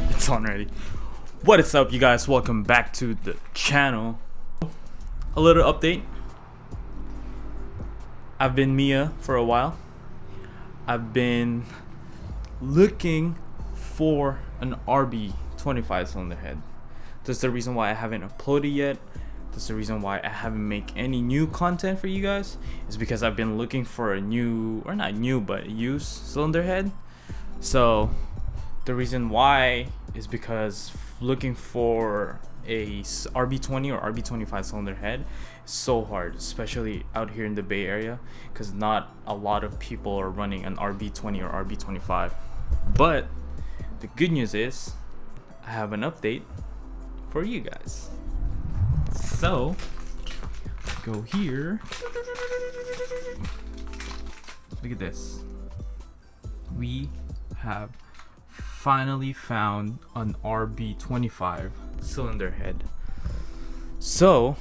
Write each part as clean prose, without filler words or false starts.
It's on already. What is up, you guys? Welcome back to the channel. A little update. I've been Mia for a while. I've been looking for an RB 25 cylinder head. That's the reason why I haven't uploaded yet. That's the reason why I haven't made any new content for you guys. Is because I've been looking for a new, or not new, but used cylinder head. So the reason why is because looking for a RB20 or RB25 cylinder head is so hard, especially out here in the Bay Area, because not a lot of people are running an RB20 or RB25. But the good news is I have an update for you guys. So go here. Look at this. We have finally found an RB25 cylinder head. So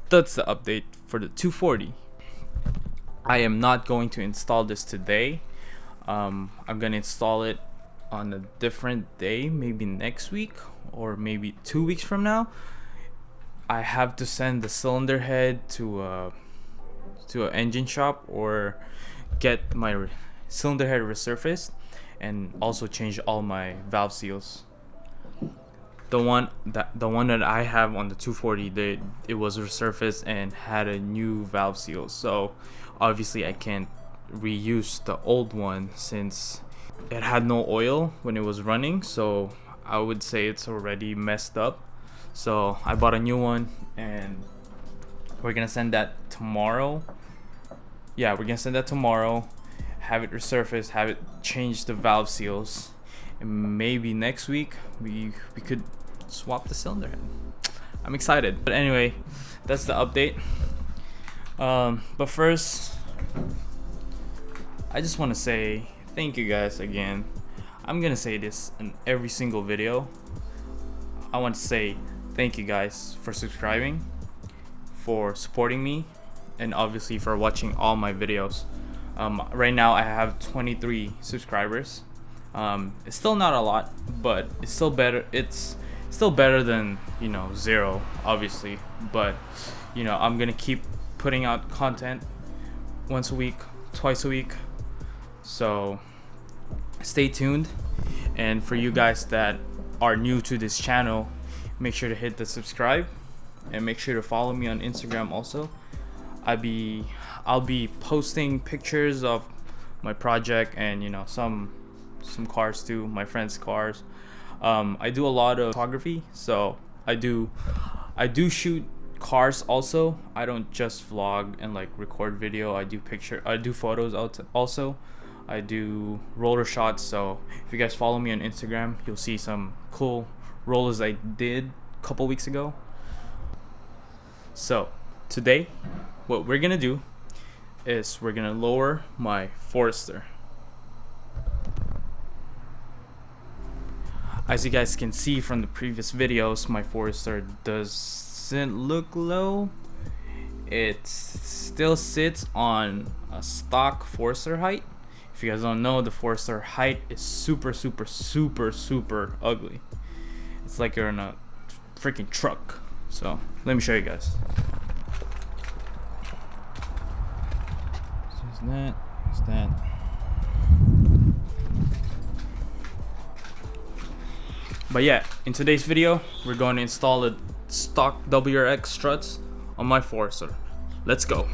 that's the update for the 240. I am not going to install this today. I'm gonna install it on a different day, maybe next week or maybe 2 weeks from now. I have to send the cylinder head to an engine shop or get my cylinder head resurfaced, and also change all my valve seals. The one that I have on the 240, it was resurfaced and had a new valve seal. So obviously I can't reuse the old one since it had no oil when it was running. So I would say it's already messed up. So I bought a new one and we're gonna send that tomorrow. Yeah, we're gonna send that tomorrow. Have it resurfaced, have it change the valve seals, and maybe next week we could swap the cylinder head. I'm excited. But anyway, that's the update. But first, I just want to say thank you guys again. I'm gonna say this in every single video. I want to say thank you guys for subscribing, for supporting me, and obviously for watching all my videos. Right now I have 23 subscribers. It's still not a lot, but it's still better. It's still better than, 0, obviously. But I'm gonna keep putting out content once a week, twice a week. So stay tuned. And for you guys that are new to this channel, make sure to hit the subscribe and make sure to follow me on Instagram also. I'll be posting pictures of my project and some cars too, my friends' cars. I do a lot of photography, so I do shoot cars also. I don't just vlog and record video. I do photos also. I do roller shots. So if you guys follow me on Instagram, you'll see some cool rollers I did a couple weeks ago. So today what we're gonna do is we're gonna lower my Forester. As you guys can see from the previous videos, my Forester doesn't look low. It still sits on a stock Forester height. If you guys don't know, the Forester height is super ugly. It's like you're in a freaking truck. So let me show you guys. Is that. But yeah, in today's video, we're going to install the stock WRX struts on my Forester. Let's go.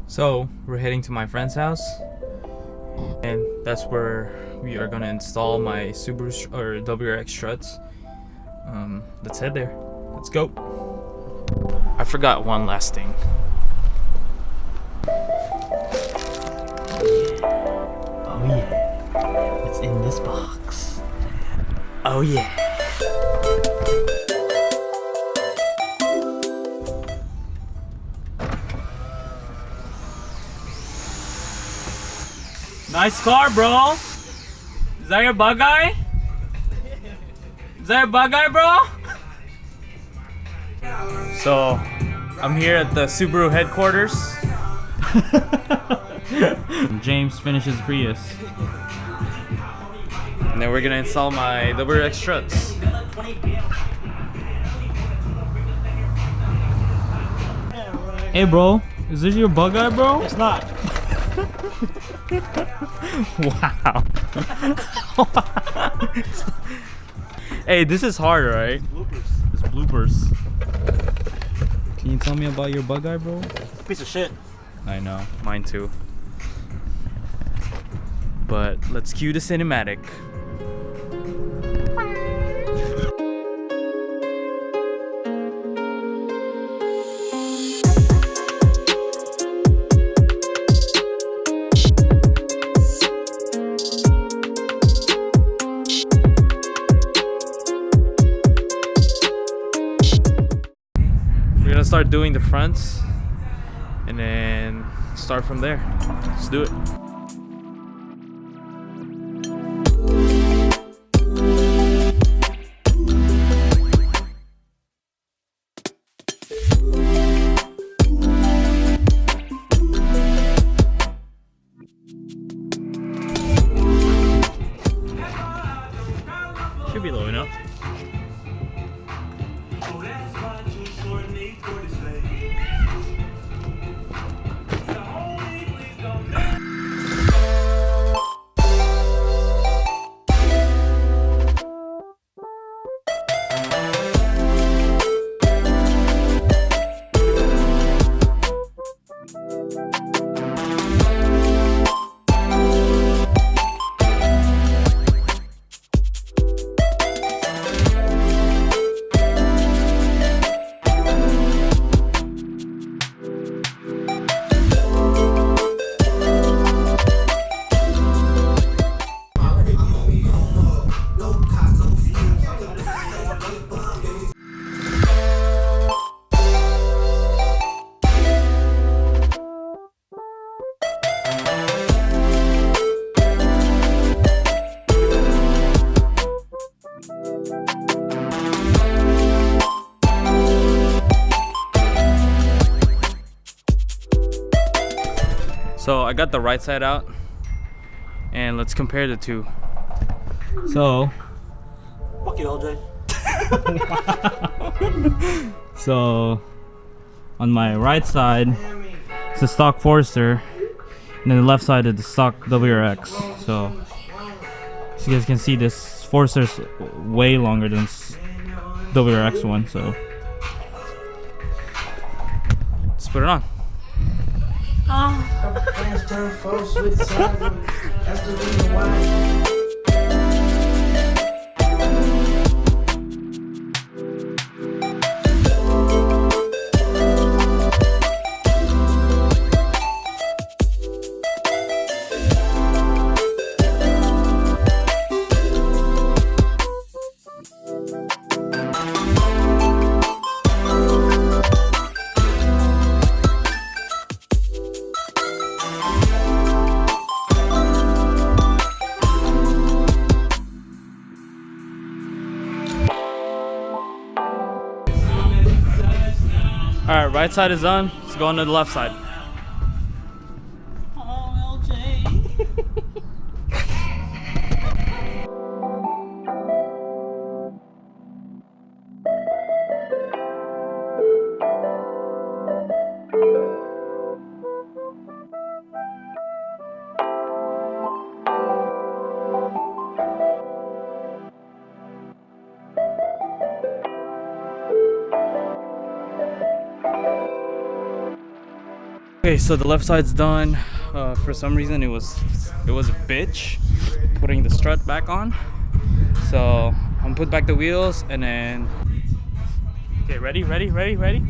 So we're heading to my friend's house, and that's where we are gonna install my Subaru or WRX struts. Let's head there. Let's go. I forgot one last thing. Oh yeah. It's in this box. Oh yeah. Nice car, bro. Is that your bug guy? Is that your bug guy, bro? So, I'm here at the Subaru headquarters. James finishes Prius. And then we're gonna install my WX struts. Hey bro, is this your bug guy, bro? It's not. Wow. Hey, this is hard, right? Bloopers. It's bloopers. Can you tell me about your bug guy, bro? Piece of shit. I know, mine too. But let's cue the cinematic. We're gonna start doing the fronts and then start from there. Let's do it. Should be low enough. So I got the right side out, and let's compare the two. So, Fuck you, LJ. so on my right side, it's the stock Forester, and then the left side is the stock WRX. So, as you guys can see, this Forester's way longer than WRX one. So, let's put it on. Friends turn foes, switch sides. That's the reason why. All right, right side is done. Let's go on to the left side. Oh, LJ. Okay, so the left side's done. For some reason, it was a bitch putting the strut back on. So I'm gonna put back the wheels and then Okay, ready, ready, ready, ready?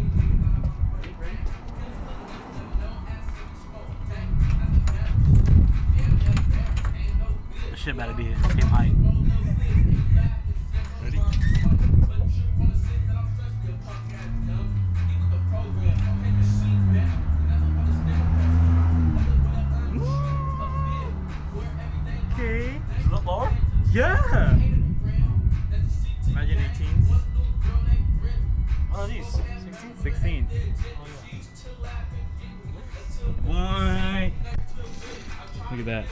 This shit better be the same height. Ready? Okay. Is it lower? Yeah. Imagine 18s. What are these? 16? 16. Boy. Look at that.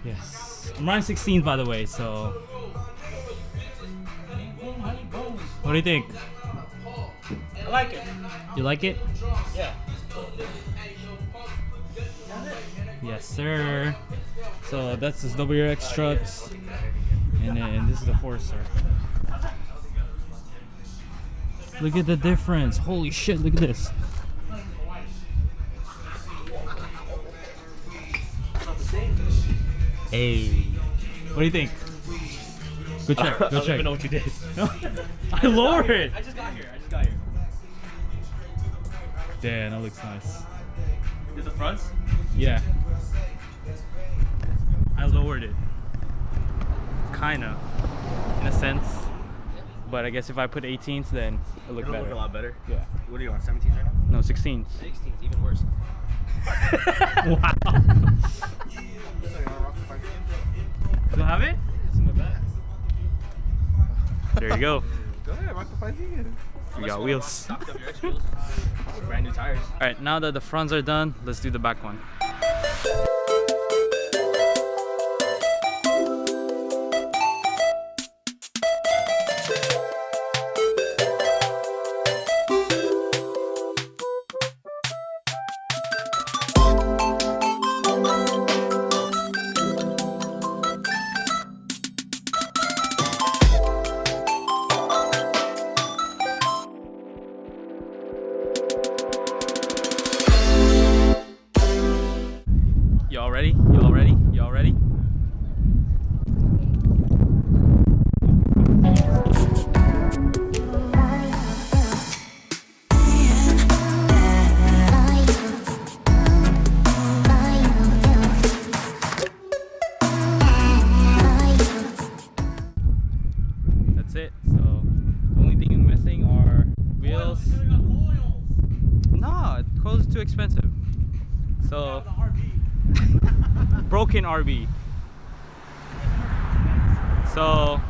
Yes. I'm running 16s by the way, so. What do you think? I like it. You like it? Yeah. Yes, sir. So that's this WX struts. And then this is the Forester. Look at the difference. Holy shit, look at this. Hey. What do you think? Go check. Go I don't check. even know what you did. I lowered it. I just got here. Damn, that looks nice. Is the fronts? Yeah. I lowered it. Kinda. In a sense. But I guess if I put 18s, then it'll look It'll better. look a lot better. Yeah. What are you on? 17s right now? No, 16s. 16s, even worse. Wow. Still have it? It's in the back. There you go. Go ahead, rock the 5 We got wheels. Stock WX wheels. Brand new tires. Alright, now that the fronts are done, let's do the back one. Y'all ready? Y'all ready? Y'all ready? That's it. So the only thing missing are wheels. No, coils is too expensive. So broken RB. So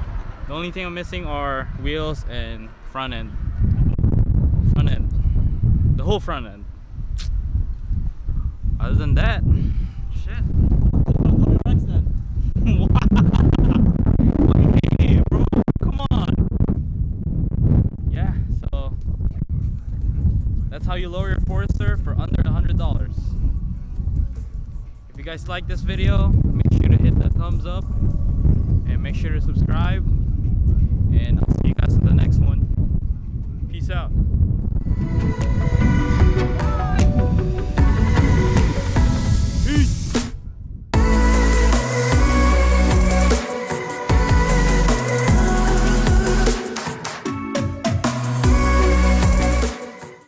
the only thing I'm missing are wheels and front end. Front end. The whole front end. Other than that, shit. Hey, bro, come on. Yeah, so that's how you lower your Forester for under $100. If you guys like this video, make sure to hit that thumbs up and make sure to subscribe, and I'll see you guys in the next one. Peace out.